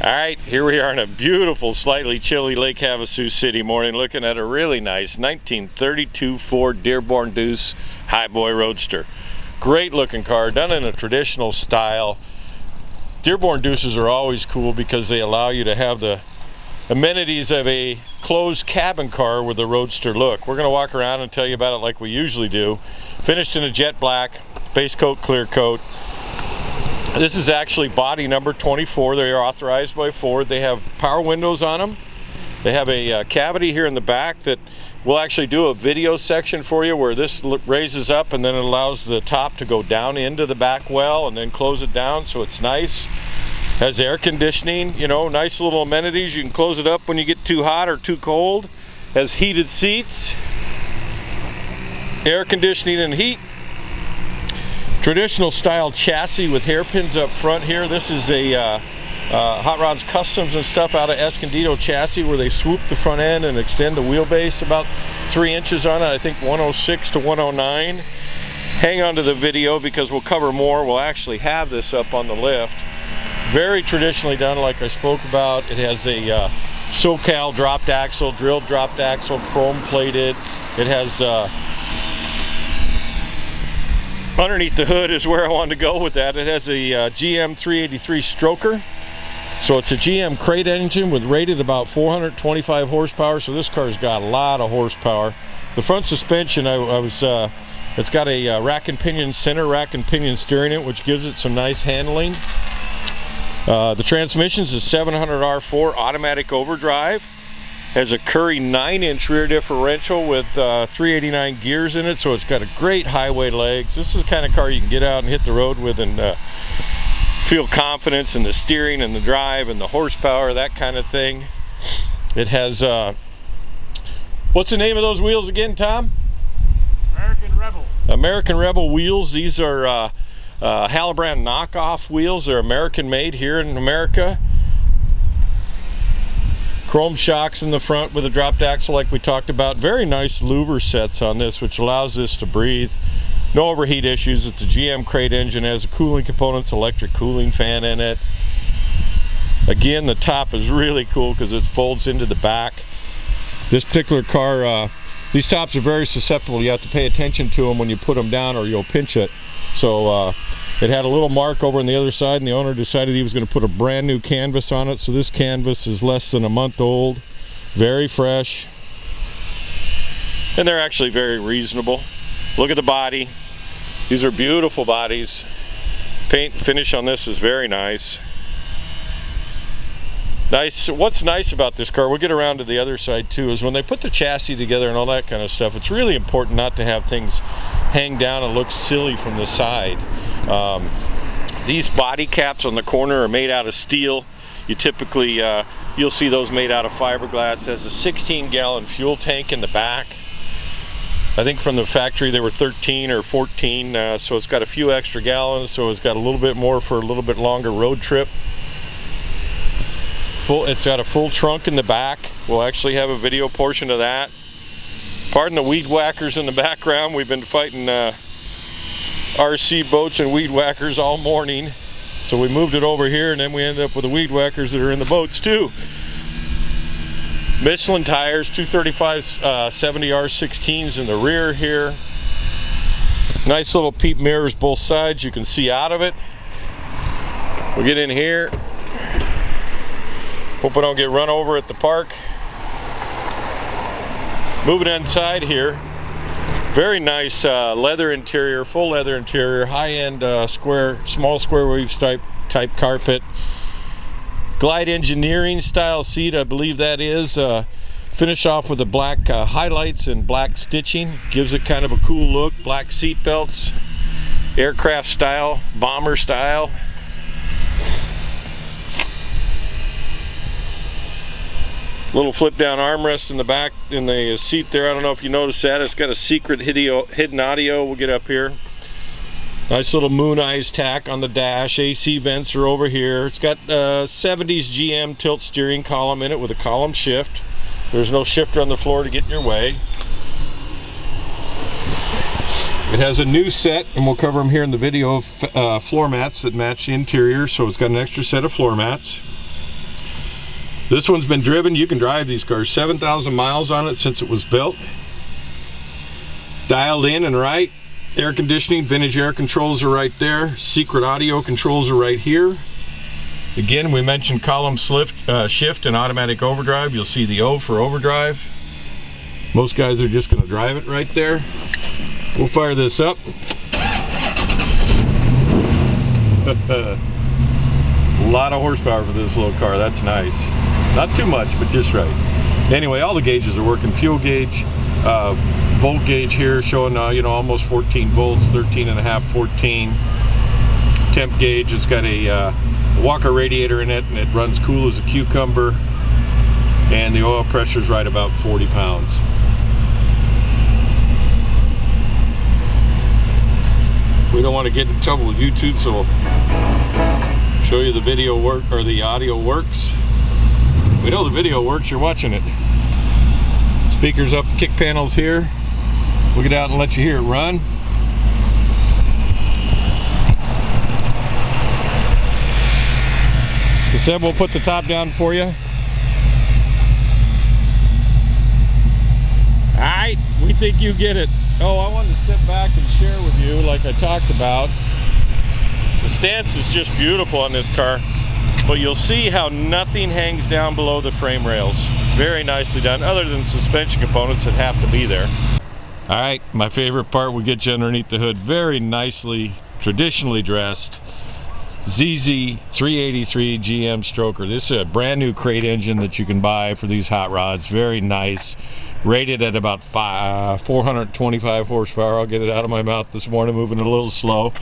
Alright, here we are in a beautiful, slightly chilly Lake Havasu City morning, looking at a really nice 1932 Ford Dearborn Deuce Highboy Roadster. Great looking car, done in a traditional style. Dearborn Deuces are always cool because they allow you to have the amenities of a closed cabin car with a roadster look. We're going to walk around and tell you about it like we usually do. Finished in a jet black, base coat, clear coat. This is actually body number 24. They are authorized by Ford. They have power windows on them. They have a cavity here in the back that we'll actually do a video section for you where this raises up and then it allows the top to go down into the back well and then close it down, so it's nice. Has air conditioning, you know, nice little amenities. You can close it up when you get too hot or too cold. Has heated seats, air conditioning and heat. Traditional style chassis with hairpins up front here. This is a Hot Rods Customs and stuff out of Escondido chassis where they swoop the front end and extend the wheelbase about 3 inches on it. I think 106 to 109. Hang on to the video because we'll cover more. We'll actually have this up on the lift. Very traditionally done, like I spoke about. It has a SoCal dropped axle, drilled dropped axle, chrome plated. It has underneath the hood is where I wanted to go with that. It has a GM 383 stroker. So it's a GM crate engine with rated about 425 horsepower. So this car's got a lot of horsepower. The front suspension, it's got a rack and pinion center, rack and pinion steering in it, which gives it some nice handling. The transmission's a 700R4 automatic overdrive. Has a Curry 9-inch rear differential with 389 gears in it, so it's got a great highway legs. This is the kind of car you can get out and hit the road with and feel confidence in the steering and the drive and the horsepower, that kind of thing. It has, what's the name of those wheels again, Tom? American Rebel. American Rebel wheels. These are Halbrand knockoff wheels. They're American made here in America. Chrome shocks in the front with a dropped axle like we talked about. Very nice louver sets on this, which allows this to breathe. No overheat issues. It's a GM crate engine, has a cooling components, electric cooling fan in it. Again, the top is really cool because it folds into the back. This particular car, these tops are very susceptible. You have to pay attention to them when you put them down or you'll pinch it. So it had a little mark over on the other side, and the owner decided he was going to put a brand new canvas on it. So this canvas is less than a month old, very fresh, and they're actually very reasonable. Look at the body. These are beautiful bodies. Paint finish on this is very nice. Nice. What's nice about this car, we'll get around to the other side too, is when they put the chassis together and all that kind of stuff, it's really important not to have things hang down and look silly from the side. These body caps on the corner are made out of steel. You typically, you'll see those made out of fiberglass. It has a 16-gallon fuel tank in the back. I think from the factory they were 13 or 14, so it's got a few extra gallons, so it's got a little bit more for a little bit longer road trip. It's got a full trunk in the back. We'll actually have a video portion of that. Pardon the weed whackers in the background. We've been fighting RC boats and weed whackers all morning. So we moved it over here and then we ended up with the weed whackers that are in the boats too. Michelin tires, 235 70R16s in the rear here. Nice little peep mirrors both sides. You can see out of it. We'll get in here. Hope I don't get run over at the park. Moving inside here, very nice leather interior, full leather interior, high-end small square wave type carpet. Glide engineering style seat, I believe that is. Finish off with the black highlights and black stitching. Gives it kind of a cool look. Black seat belts, aircraft style, bomber style. Little flip down armrest in the back in the seat there. I don't know if you noticed that. It's got a secret hidden audio. We'll get up here. Nice little moon eyes tack on the dash. AC vents are over here. It's got 70s GM tilt steering column in it with a column shift. There's no shifter on the floor to get in your way. It has a new set, and we'll cover them here in the video, floor mats that match the interior. So it's got an extra set of floor mats. This one's been driven. You can drive these cars. 7,000 miles on it since it was built. It's dialed in and right. Air conditioning, vintage air controls are right there. Secret audio controls are right here. Again, we mentioned column shift and automatic overdrive. You'll see the O for overdrive. Most guys are just going to drive it right there. We'll fire this up. A lot of horsepower for this little car. That's nice. Not too much, but just right. Anyway, all the gauges are working. Fuel gauge, volt gauge here showing you know, almost 14 volts, 13.5, 14. Temp gauge. It's got a Walker radiator in it, and it runs cool as a cucumber. And the oil pressure is right about 40 pounds. We don't want to get in trouble with YouTube, so we'll show you the video work or the audio works. We know the video works, you're watching it. Speakers up, kick panels here. We'll get out and let you hear it run. So Seb, we'll put the top down for you. Alright, we think you get it. Oh, I wanted to step back and share with you, like I talked about. The stance is just beautiful on this car, but you'll see how nothing hangs down below the frame rails. Very nicely done, other than suspension components that have to be there. Alright, my favorite part, we get you underneath the hood. Very nicely, traditionally dressed ZZ 383 GM stroker. This is a brand new crate engine that you can buy for these hot rods. Very nice. Rated at about 425 horsepower. I'll get it out of my mouth this morning, moving a little slow.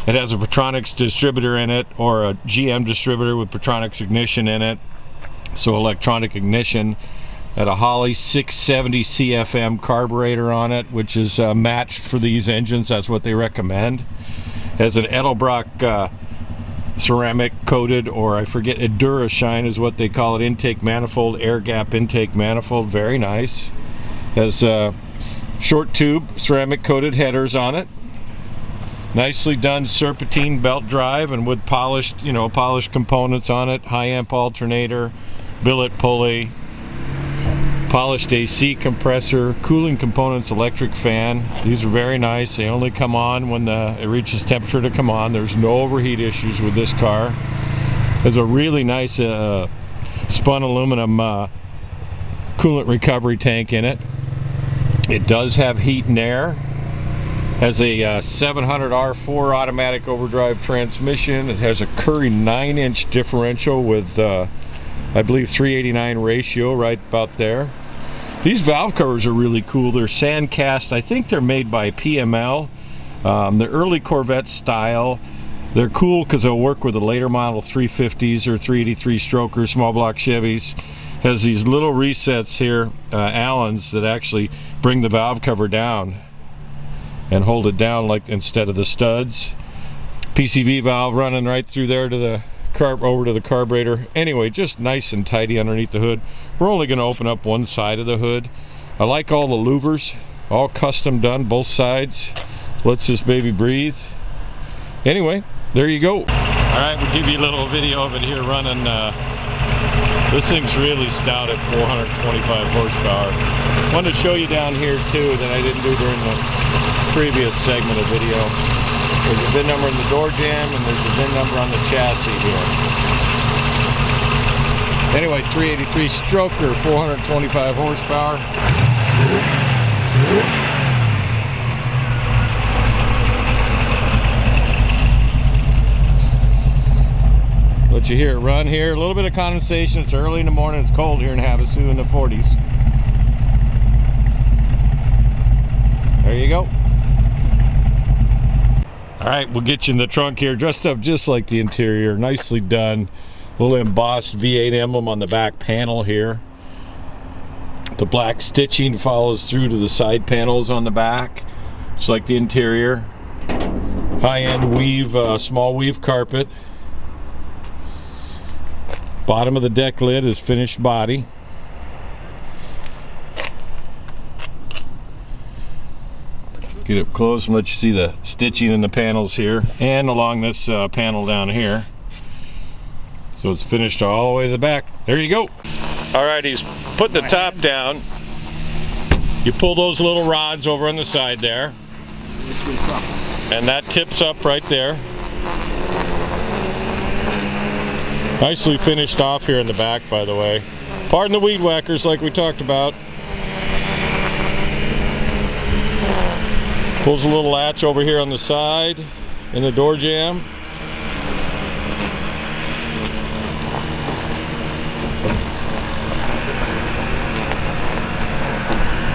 It has a Petronics distributor in it, or a GM distributor with Petronics ignition in it. So electronic ignition. At a Holley 670 CFM carburetor on it, which is matched for these engines. That's what they recommend. Has an Edelbrock ceramic coated, or I forget, Endurashine is what they call it, intake manifold, air gap intake manifold. Very nice. Has short tube ceramic coated headers on it. Nicely done serpentine belt drive, and with polished, you know, polished components on it. High amp alternator, billet pulley, polished AC compressor, cooling components, electric fan. These are very nice. They only come on when it reaches temperature to come on. There's no overheat issues with this car. There's a really nice spun aluminum coolant recovery tank in it. It does have heat and air. Has a 700R4 automatic overdrive transmission. It has a Curry 9-inch differential with I believe 389 ratio, right about there. These valve covers are really cool. They're sand cast. I think they're made by PML. They're early Corvette style. They're cool because they'll work with the later model 350s or 383 strokers, small block Chevys. Has these little resets here, Allens, that actually bring the valve cover down and hold it down, like instead of the studs. PCV valve running right through there to the over to the carburetor. Anyway, just nice and tidy underneath the hood. We're only going to open up one side of the hood. I like all the louvers, all custom done, both sides. Lets this baby breathe. Anyway, there you go. Alright, we'll give you a little video of it here running. This thing's really stout at 425 horsepower. Wanted to show you down here too that I didn't do during the previous segment of video. There's a VIN number in the door jamb, and there's a VIN number on the chassis here. Anyway, 383 stroker, 425 horsepower. Let you hear it run here. A little bit of condensation. It's early in the morning. It's cold here in Havasu in the 40s. There you go. Alright, we'll get you in the trunk here, dressed up just like the interior, nicely done. Little embossed V8 emblem on the back panel here. The black stitching follows through to the side panels on the back, just like the interior. High-end weave, small weave carpet. Bottom of the deck lid is finished body. Get up close and let you see the stitching in the panels here and along this panel down here. So it's finished all the way to the back. There you go. All right, he's putting the top down. You pull those little rods over on the side there. And that tips up right there. Nicely finished off here in the back, by the way. Pardon the weed whackers like we talked about. Pulls a little latch over here on the side in the door jamb.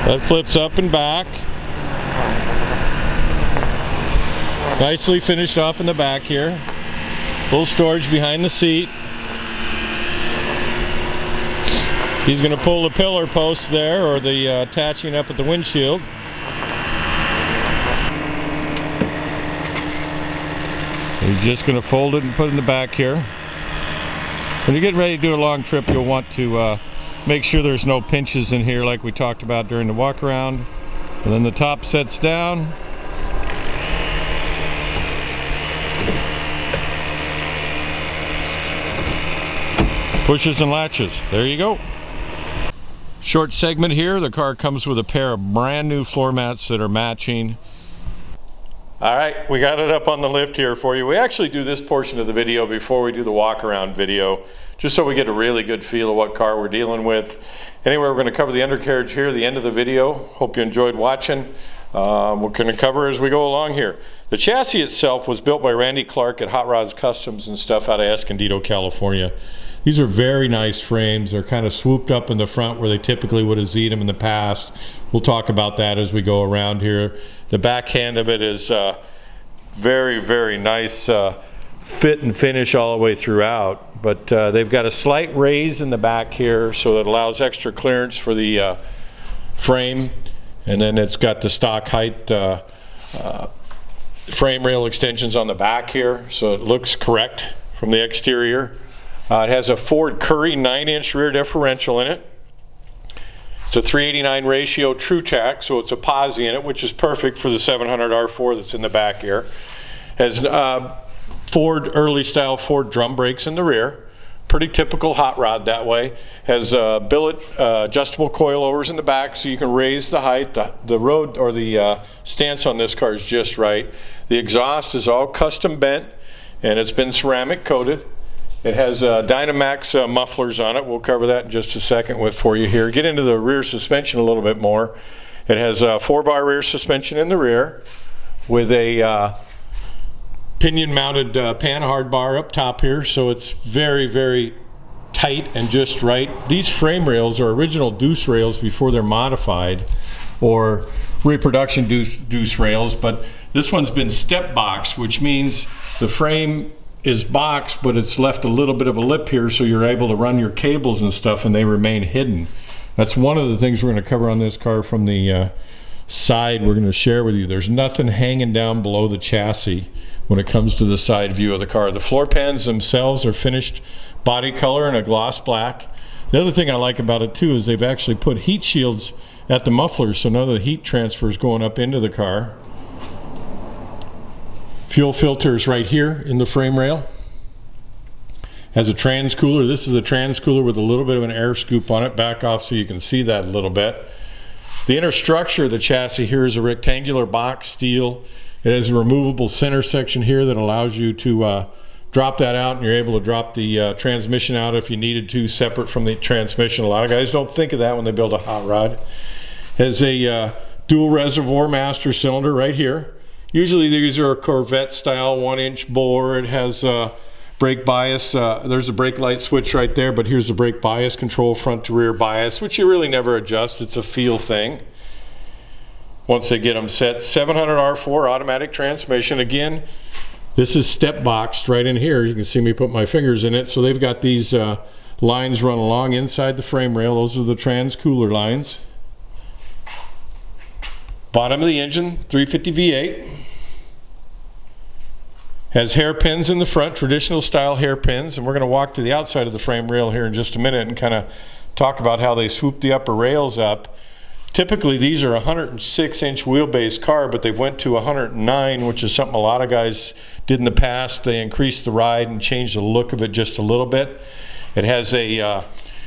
That flips up and back. Nicely finished off in the back here. Little storage behind the seat. He's going to pull the pillar post there, or the attaching up at the windshield. He's just going to fold it and put it in the back here. When you're getting ready to do a long trip, you'll want to make sure there's no pinches in here like we talked about during the walk around. And then the top sets down. Pushes and latches. There you go. Short segment here. The car comes with a pair of brand new floor mats that are matching. All right, we got it up on the lift here for you. We actually do this portion of the video before we do the walk around video, just so we get a really good feel of what car we're dealing with. Anyway, we're going to cover the undercarriage here at the end of the video. Hope you enjoyed watching. We're going to cover as we go along here. The chassis itself was built by Randy Clark at Hot Rods Customs and stuff out of Escondido, California. These are very nice frames. They're kind of swooped up in the front where they typically would have seen them in the past. We'll talk about that as we go around here. The back hand of it is very, very nice fit and finish all the way throughout. But they've got a slight raise in the back here, so that allows extra clearance for the frame. And then it's got the stock height frame rail extensions on the back here, so it looks correct from the exterior. It has a Ford Curry 9-inch rear differential in it. It's a 389 ratio true tack, so it's a posi in it, which is perfect for the 700 R4 that's in the back here. Has Ford, early style Ford drum brakes in the rear. Pretty typical hot rod that way. Has billet adjustable coilovers in the back, so you can raise the height. The road or the stance on this car is just right. The exhaust is all custom bent, and it's been ceramic coated. It has Dynamax mufflers on it. We'll cover that in just a second for you here. Get into the rear suspension a little bit more. It has a 4-bar rear suspension in the rear with a pinion mounted panhard bar up top here, so it's very, very tight and just right. These frame rails are original Deuce rails before they're modified, or reproduction Deuce rails, but this one's been step boxed, which means the frame is boxed, but it's left a little bit of a lip here, so you're able to run your cables and stuff and they remain hidden. That's one of the things we're going to cover on this car from the side. We're going to share with you. There's nothing hanging down below the chassis when it comes to the side view of the car. The floor pans themselves are finished body color in a gloss black. The other thing I like about it too is they've actually put heat shields at the mufflers, so none of the heat transfer is going up into the car. Fuel filter is right here in the frame rail. Has a trans cooler. This is a trans cooler with a little bit of an air scoop on it. Back off so you can see that a little bit. The inner structure of the chassis here is a rectangular box steel. It has a removable center section here that allows you to drop that out, and you're able to drop the transmission out if you needed to, separate from the transmission. A lot of guys don't think of that when they build a hot rod. Has a dual reservoir master cylinder right here. Usually these are a Corvette style 1-inch bore. It has brake bias. There's a brake light switch right there, but here's the brake bias control, front to rear bias, which you really never adjust. It's a feel thing once they get them set. 700 R4 automatic transmission. Again, this is step boxed right in here. You can see me put my fingers in it. So they've got these lines run along inside the frame rail. Those are the trans cooler lines. Bottom of the engine, 350 V8. Has hairpins in the front, traditional style hairpins, and we're going to walk to the outside of the frame rail here in just a minute and kind of talk about how they swoop the upper rails up. Typically these are a 106-inch wheelbase car, but they've went to 109, which is something a lot of guys did in the past. They increased the ride and changed the look of it just a little bit. It has a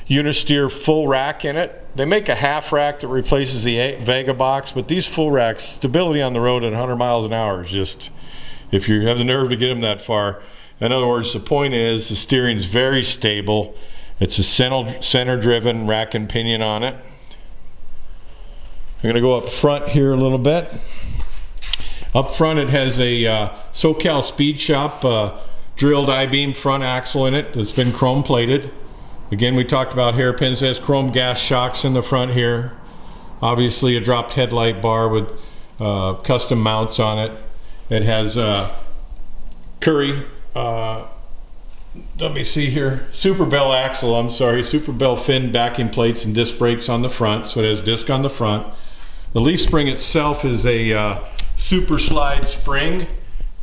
Unisteer full rack in it. They make a half rack that replaces the Vega box, but these full racks, stability on the road at 100 miles an hour is just, if you have the nerve to get them that far. In other words, the point is the steering is very stable. It's a center driven rack and pinion on it. I'm going to go up front here a little bit. Up front it has a SoCal Speed Shop drilled I-beam front axle in it that's been chrome plated. Again, we talked about hairpins. It has chrome gas shocks in the front here. Obviously a dropped headlight bar with custom mounts on it. It has Curry, let me see here, Super Bell axle, I'm sorry, Super Bell fin backing plates and disc brakes on the front, so it has disc on the front. The leaf spring itself is a Super Slide spring,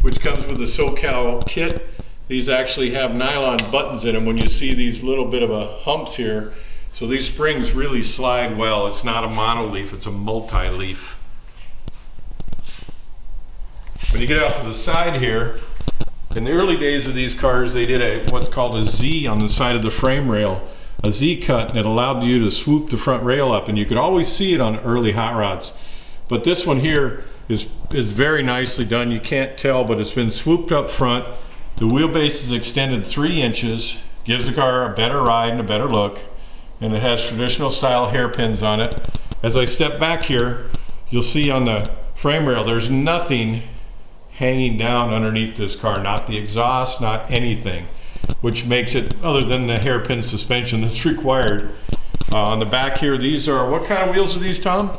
which comes with the SoCal kit. These actually have nylon buttons in them when you see these little bit of a humps here. So these springs really slide well. It's not a mono-leaf, it's a multi-leaf. When you get out to the side here, in the early days of these cars, they did what's called a Z on the side of the frame rail. A Z cut, and it allowed you to swoop the front rail up, and you could always see it on early hot rods. But this one here is very nicely done. You can't tell, but it's been swooped up front. The wheelbase is extended 3 inches, gives the car a better ride and a better look, and it has traditional style hairpins on it. As I step back here, you'll see on the frame rail there's nothing hanging down underneath this car, not the exhaust, not anything, which makes it, other than the hairpin suspension that's required. On the back here, these are, what kind of wheels are these, Tom?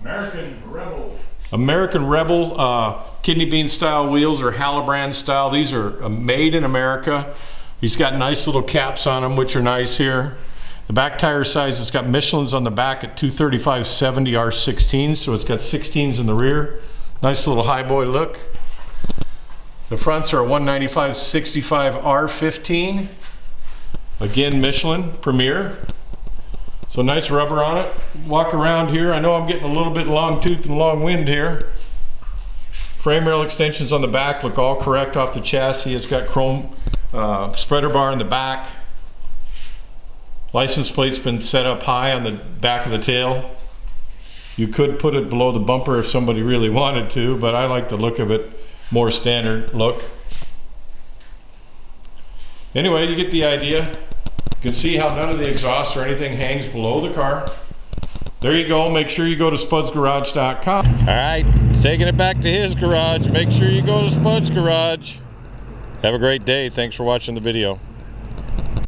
American Rebel. American Rebel kidney bean style wheels, or Halabrand style. These are made in America. He's got nice little caps on them, which are nice here. The back tire size, it's got Michelin's on the back at 235/70 R16, so it's got 16s in the rear. Nice little high boy look. The fronts are a 195/65 R15. Again, Michelin Premier. So nice rubber on it. Walk around here. I know I'm getting a little bit long tooth and long wind here. Frame rail extensions on the back look all correct off the chassis. It's got chrome spreader bar in the back. License plate's been set up high on the back of the tail. You could put it below the bumper if somebody really wanted to, but I like the look of it, more standard look. Anyway, you get the idea. You can see how none of the exhaust or anything hangs below the car. There you go. Make sure you go to spudsgarage.com. All right, taking it back to his garage. Make sure you go to Spud's Garage. Have a great day. Thanks for watching the video.